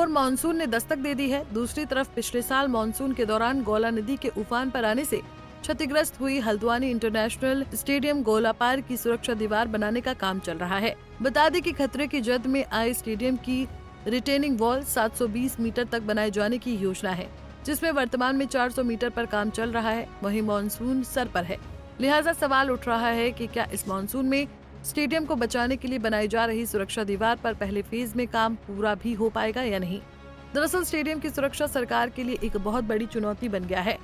ओर monsoon ने दस्तक दे दी है, दूसरी तरफ पिछले साल मानसून के दौरान गौला नदी के उफान पर आने से क्षतिग्रस्त हुई हल्द्वानी इंटरनेशनल स्टेडियम गोलापार की सुरक्षा दीवार बनाने का काम चल रहा है। बता दें कि खतरे की जद में आए स्टेडियम की रिटेनिंग वॉल 720 मीटर तक बनाए जाने की योजना है, जिसमें वर्तमान में 400 मीटर पर काम चल रहा है। वहीं मानसून सर पर है, लिहाजा सवाल उठ रहा है कि क्या इस मानसून में स्टेडियम को बचाने के लिए बनाई जा रही सुरक्षा दीवार पर पहले फेज में काम पूरा भी हो पाएगा या नहीं। दरअसल स्टेडियम की सुरक्षा सरकार के लिए एक बहुत बड़ी चुनौती बन गया है।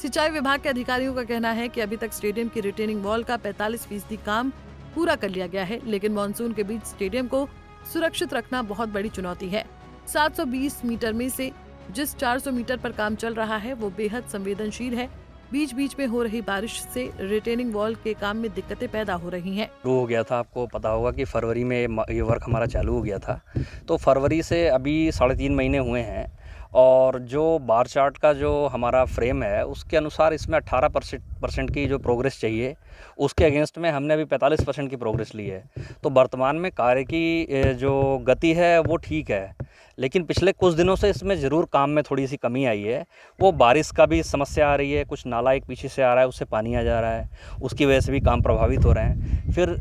सिंचाई विभाग के अधिकारियों का कहना है कि अभी तक स्टेडियम की रिटेनिंग वॉल का 45% काम पूरा कर लिया गया है, लेकिन मानसून के बीच स्टेडियम को सुरक्षित रखना बहुत बड़ी चुनौती है। 720 मीटर में से जिस 400 मीटर पर काम चल रहा है वो बेहद संवेदनशील है। बीच बीच में हो रही बारिश से रिटेनिंग वॉल के काम में दिक्कतें पैदा हो रही हैं। शुरू हो गया था, आपको पता होगा कि फरवरी में ये वर्क हमारा चालू हो गया था। तो फरवरी से अभी 3.5 महीने हुए हैं और जो बार चार्ट का जो हमारा फ्रेम है उसके अनुसार इसमें 18% की जो प्रोग्रेस चाहिए, उसके अगेंस्ट में हमने अभी 45% की प्रोग्रेस ली है। तो वर्तमान में कार्य की जो गति है वो ठीक है, लेकिन पिछले कुछ दिनों से इसमें ज़रूर काम में थोड़ी सी कमी आई है। वो बारिश का भी समस्या आ रही है, कुछ नाला एक पीछे से आ रहा है, उससे पानी आ जा रहा है, उसकी वजह से भी काम प्रभावित हो रहे हैं। फिर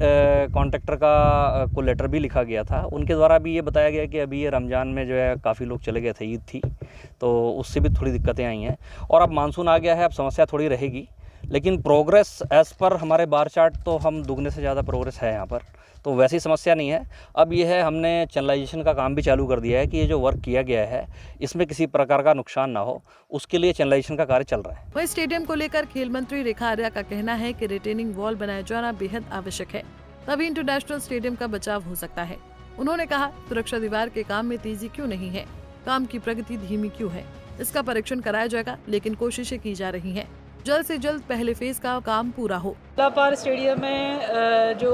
कॉन्ट्रैक्टर को लेटर भी लिखा गया था, उनके द्वारा भी ये बताया गया कि अभी ये रमज़ान में जो है काफ़ी लोग चले गए थे, ईद थी, तो उससे भी थोड़ी दिक्कतें आई हैं। और अब मानसून आ गया है, अब समस्या थोड़ी रहेगी, लेकिन प्रोग्रेस एज़ पर हमारे बार चार्ट तो हम दुगने से ज़्यादा प्रोग्रेस है यहाँ पर, तो वैसी समस्या नहीं है। अब ये है, हमने चैनलाइजेशन का काम भी चालू कर दिया है कि ये जो वर्क किया गया है इसमें किसी प्रकार का नुकसान ना हो, उसके लिए चैनलाइजेशन का कार्य चल रहा है। वहीं स्टेडियम को लेकर खेल मंत्री रेखा आर्या का कहना है कि रिटेनिंग वॉल बनाया जाना बेहद आवश्यक है, तभी इंटरनेशनल स्टेडियम का बचाव हो सकता है। उन्होंने कहा, सुरक्षा दीवार के काम में तेजी क्यों नहीं है, काम की प्रगति धीमी क्यों है, इसका परीक्षण कराया जाएगा, लेकिन कोशिशें की जा रही हैं। जल्द से जल्द पहले फेज का काम पूरा हो। गोलापार स्टेडियम में जो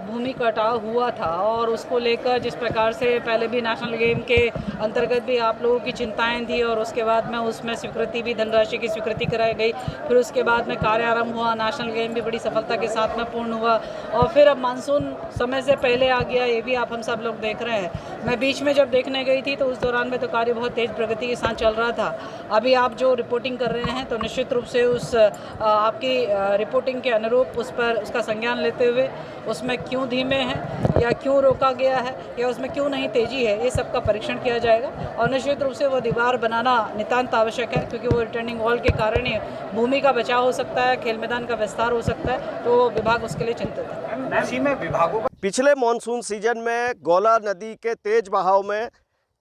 भूमि कटाव हुआ था और उसको लेकर जिस प्रकार से पहले भी नेशनल गेम के अंतर्गत भी आप लोगों की चिंताएं थी और उसके बाद में उसमें स्वीकृति भी, धनराशि की स्वीकृति कराई गई, फिर उसके बाद में कार्य आरंभ हुआ, नेशनल गेम भी बड़ी सफलता के साथ में पूर्ण हुआ और फिर अब मानसून समय से पहले आ गया, ये भी आप हम सब लोग देख रहे हैं। मैं बीच में जब देखने गई थी तो उस दौरान में तो कार्य बहुत तेज़ प्रगति के साथ चल रहा था। अभी आप जो रिपोर्टिंग कर रहे हैं तो निश्चित रूप से उस आपकी रिपोर्टिंग के अनुरूप उस पर उसका संज्ञान लेते हुए उसमें क्यों धीमे हैं या क्यों रोका गया है या उसमें क्यों नहीं तेजी है, ये सब का परीक्षण किया जाएगा। और निश्चित रूप से वो दीवार बनाना नितांत आवश्यक है, क्योंकि वो रिटर्निंग वॉल के कारण ही भूमि का बचाव हो सकता है, खेल मैदान का विस्तार हो सकता है, तो विभाग उसके लिए चिंतित है। पिछले मानसून सीजन में गौला नदी के तेज बहाव में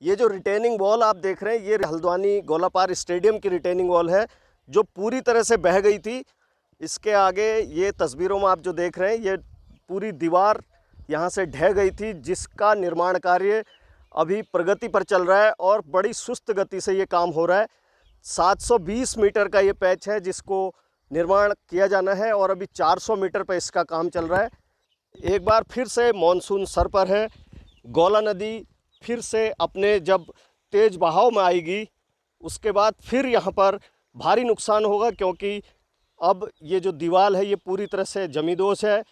ये जो रिटेनिंग वॉल आप देख रहे हैं, ये हल्द्वानी गोलापार स्टेडियम की रिटेनिंग वॉल है जो पूरी तरह से बह गई थी। इसके आगे ये तस्वीरों में आप जो देख रहे हैं, ये पूरी दीवार यहाँ से ढह गई थी, जिसका निर्माण कार्य अभी प्रगति पर चल रहा है और बड़ी सुस्त गति से ये काम हो रहा है। 720 मीटर का ये पैच है जिसको निर्माण किया जाना है और अभी 400 मीटर पर इसका काम चल रहा है। एक बार फिर से मानसून सर पर है, गौला नदी फिर से अपने जब तेज बहाव में आएगी उसके बाद फिर यहाँ पर भारी नुकसान होगा, क्योंकि अब ये जो दीवार है ये पूरी तरह से जमींदोज है।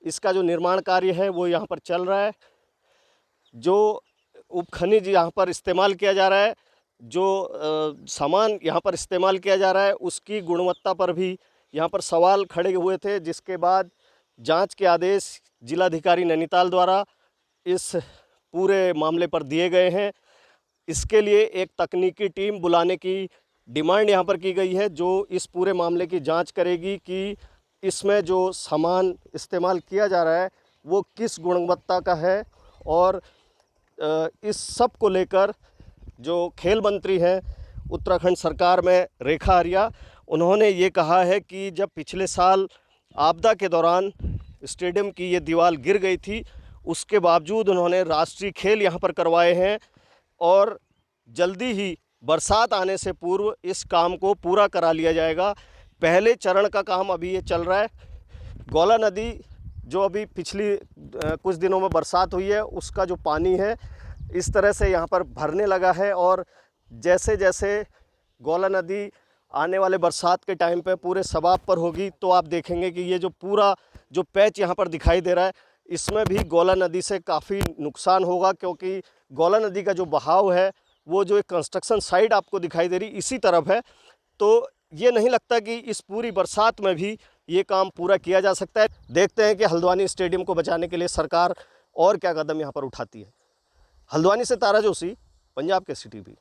इसका जो निर्माण कार्य है वो यहाँ पर चल रहा है। जो उपखनिज यहाँ पर इस्तेमाल किया जा रहा है, जो सामान यहाँ पर इस्तेमाल किया जा रहा है, उसकी गुणवत्ता पर भी यहाँ पर सवाल खड़े हुए थे, जिसके बाद जांच के आदेश जिलाधिकारी नैनीताल द्वारा इस पूरे मामले पर दिए गए हैं। इसके लिए एक तकनीकी टीम बुलाने की डिमांड यहाँ पर की गई है, जो इस पूरे मामले की जांच करेगी कि इसमें जो सामान इस्तेमाल किया जा रहा है वो किस गुणवत्ता का है। और इस सब को लेकर जो खेल मंत्री हैं उत्तराखंड सरकार में रेखा आर्या, उन्होंने ये कहा है कि जब पिछले साल आपदा के दौरान स्टेडियम की ये दीवार गिर गई थी, उसके बावजूद उन्होंने राष्ट्रीय खेल यहाँ पर करवाए हैं और जल्दी ही बरसात आने से पूर्व इस काम को पूरा करा लिया जाएगा। पहले चरण का काम अभी ये चल रहा है। गौला नदी जो अभी पिछली कुछ दिनों में बरसात हुई है, उसका जो पानी है इस तरह से यहाँ पर भरने लगा है और जैसे जैसे गौला नदी आने वाले बरसात के टाइम पे पूरे सबाब पर होगी तो आप देखेंगे कि ये जो पूरा जो पैच यहाँ पर दिखाई दे रहा है, इसमें भी गौला नदी से काफ़ी नुकसान होगा, क्योंकि गौला नदी का जो बहाव है वो जो एक कंस्ट्रक्शन साइट आपको दिखाई दे रही इसी तरफ है। तो ये नहीं लगता कि इस पूरी बरसात में भी ये काम पूरा किया जा सकता है। देखते हैं कि हल्द्वानी स्टेडियम को बचाने के लिए सरकार और क्या कदम यहाँ पर उठाती है। हल्द्वानी से तारा जोशी, पंजाब केसरी टीवी।